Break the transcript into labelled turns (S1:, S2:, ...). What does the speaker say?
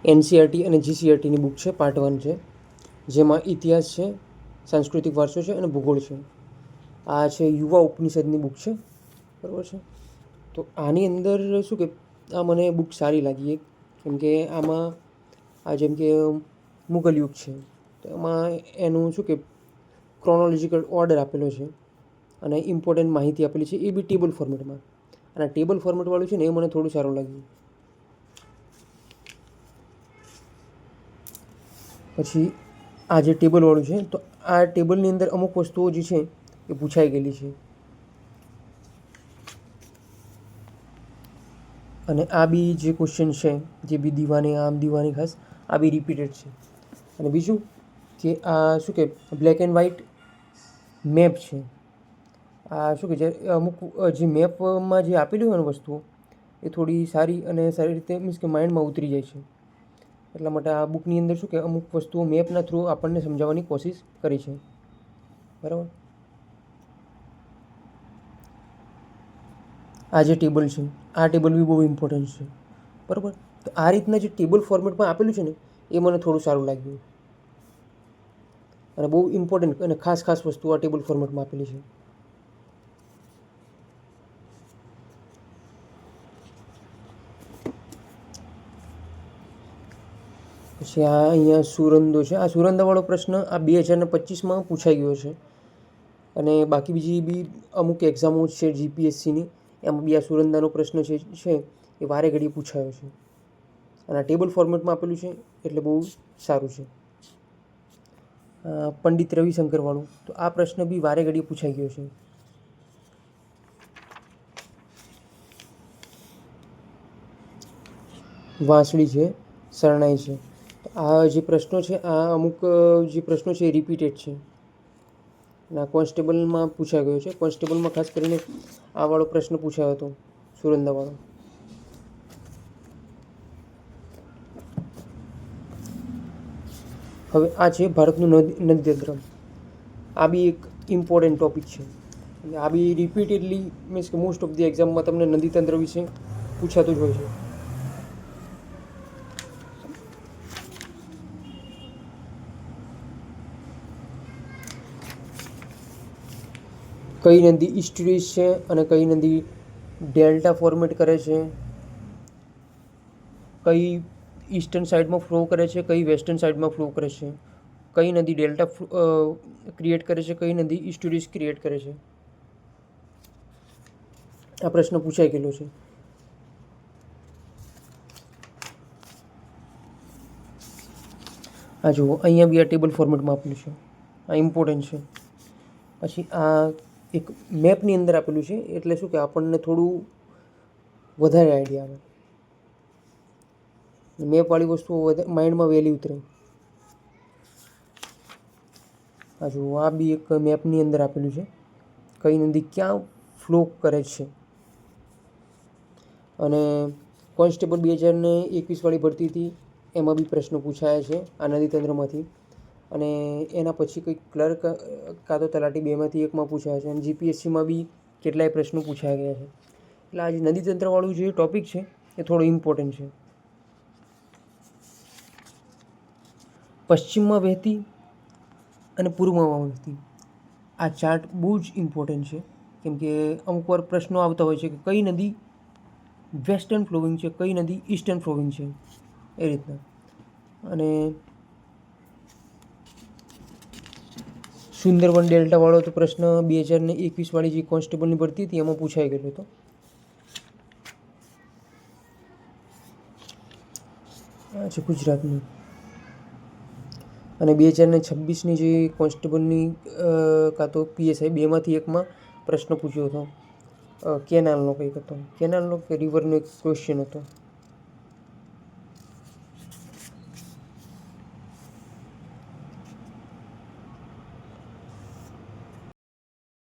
S1: NCERT અને જીસીઆરટીની book છે, part 1 છે, જેમાં ઇતિહાસ છે, સાંસ્કૃતિક વારસો છે અને ભૂગોળ છે. આ છે યુવા ઉપનિષદની બુક છે, બરાબર છે. તો આની અંદર શું કે આ મને બુક સારી લાગી કેમ કે આમાં જેમ કે મુગલ યુગ છે, તો એમાં એનું શું કે ક્રોનોલોજીકલ ઓર્ડર આપેલો છે અને ઇમ્પોર્ટન્ટ માહિતી આપેલી છે, એ બી ટેબલ ફોર્મેટમાં. અને ટેબલ ફોર્મેટવાળું છે ને એ મને થોડું સારું લાગ્યું. પછી આ જે ટેબલવાળું છે, તો આ ટેબલની અંદર અમુક વસ્તુઓ જે છે એ પૂછાઈ ગયેલી છે. અને આ બી જે ક્વેશ્ચન છે, જે બી દીવાની ખાસ આ બી રિપીટેડ છે. અને બીજું કે આ શું કે બ્લેક એન્ડ વ્હાઇટ મેપ છે. આ શું કે જે અમુક જે મેપમાં જે આપેલી હોય ને વસ્તુઓ એ થોડી સારી અને સારી રીતે મીન્સ કે માઇન્ડમાં ઉતરી જાય છે. એટલા માટે આ બુકની અંદર શું કે અમુક વસ્તુઓ મેપના થ્રુ આપણને સમજાવવાની કોશિશ કરી છે, બરાબર. આ જે ટેબલ છે, આ ટેબલ બી બહુ ઇમ્પોર્ટન્ટ છે, બરાબર. તો આ રીતના જે ટેબલ ફોર્મેટમાં આપેલું છે ને એ મને થોડું સારું લાગ્યું. અને બહુ ઇમ્પોર્ટન્ટ અને ખાસ વસ્તુ આ ટેબલ ફોર્મેટમાં આપેલી છે. પછી આ અહીંયા સુરંદો છે. આ સુરંદાવાળો પ્રશ્ન આ 2025માં પૂછાઈ ગયો છે. અને બાકી બીજી બી અમુક એક્ઝામો છે જીપીએસસીની, એમાં બી આ સુરંદાનો પ્રશ્ન છે એ વારે ઘડીએ પૂછાયો છે. અને આ ટેબલ ફોર્મેટમાં આપેલું છે એટલે બહુ સારું છે. પંડિત રવિશંકરવાળું, તો આ પ્રશ્ન બી વારે ઘડીએ પૂછાઈ ગયો છે. વાંસળી છે, શરણાઈ છે. આ જે પ્રશ્નો છે આ અમુક જે પ્રશ્નો છે એ રિપીટેડ છે. અને આ કોન્સ્ટેબલમાં પૂછાઈ ગયો છે. કોન્સ્ટેબલમાં ખાસ કરીને આ વાળો પ્રશ્ન પૂછાયો હતો, સુરંદાવાળો. હવે આ છે ભારતનું નદીતંત્ર. આ બી એક ઇમ્પોર્ટન્ટ ટૉપિક છે. અને આ બી રિપીટેડલી મીન્સ કે મોસ્ટ ઓફ ધી એક્ઝામમાં તમને નદીતંત્ર વિશે પૂછાતું જ હોય છે. કઈ નદી ઈસ્ટ્યુરીઝ છે અને કઈ નદી ડેલ્ટા ફોર્મેટ કરે છે, કઈ ઈસ્ટર્ન સાઈડમાં ફ્લો કરે છે, કઈ વેસ્ટર્ન સાઈડમાં ફ્લો કરે છે, કઈ નદી ડેલ્ટા ક્રિએટ કરે છે, કઈ નદી ઈસ્ટ્યુરીઝ ક્રિએટ કરે છે. આ પ્રશ્ન પૂછાઈ ગયેલો છે. આ જુઓ અહીંયા બી આ ટેબલ ફોર્મેટમાં આપેલું છે. આ ઇમ્પોર્ટન્ટ છે. પછી આ એક મેપની અંદર આપેલું છે એટલે શું કે આપણને થોડું વધારે આઈડિયા આવે. મેપવાળી વસ્તુઓ માઇન્ડમાં વહેલી ઉતરે. આ જુઓ આ બી એક મેપની અંદર આપેલું છે, કઈ નદી ક્યાં ફ્લો કરે છે. અને કોન્સ્ટેબલ 2021વાળી ભરતી હતી એમાં બી પ્રશ્નો પૂછાયા છે આ નદીતંત્રમાંથી. અને એના પછી કંઈક ક્લર્ક કાં તો તલાટી બેમાંથી એકમાં પૂછાયા છે. અને જીપીએસસીમાં બી કેટલાય પ્રશ્નો પૂછાયા ગયા છે. એટલે આ જે નદીતંત્રવાળું જે ટૉપિક છે એ થોડો ઇમ્પોર્ટન્ટ છે. પશ્ચિમમાં વહેતી અને પૂર્વમાં વહેતી, આ ચાર્ટ બહુ જ ઇમ્પોર્ટન્ટ છે. કેમ કે અમુક વાર પ્રશ્નો આવતા હોય છે કે કઈ નદી વેસ્ટર્ન ફ્લોવિંગ છે, કઈ નદી ઈસ્ટર્ન ફ્લોવિંગ છે, એ રીતના. અને સુંદરબન ડેલ્ટાવાળો તો પ્રશ્ન 2021વાળી જે કોન્સ્ટેબલની ભરતી હતી એમાં પૂછાઈ ગયેલો હતો. આ છે ગુજરાતનું. અને 2026ની જે કોન્સ્ટેબલની કાં તો પીએસઆઈ બેમાંથી એકમાં પ્રશ્ન પૂછ્યો હતો કેનાલનો કંઈક હતો, કેનાલનો કે રિવરનો એક ક્વેશ્ચન હતો.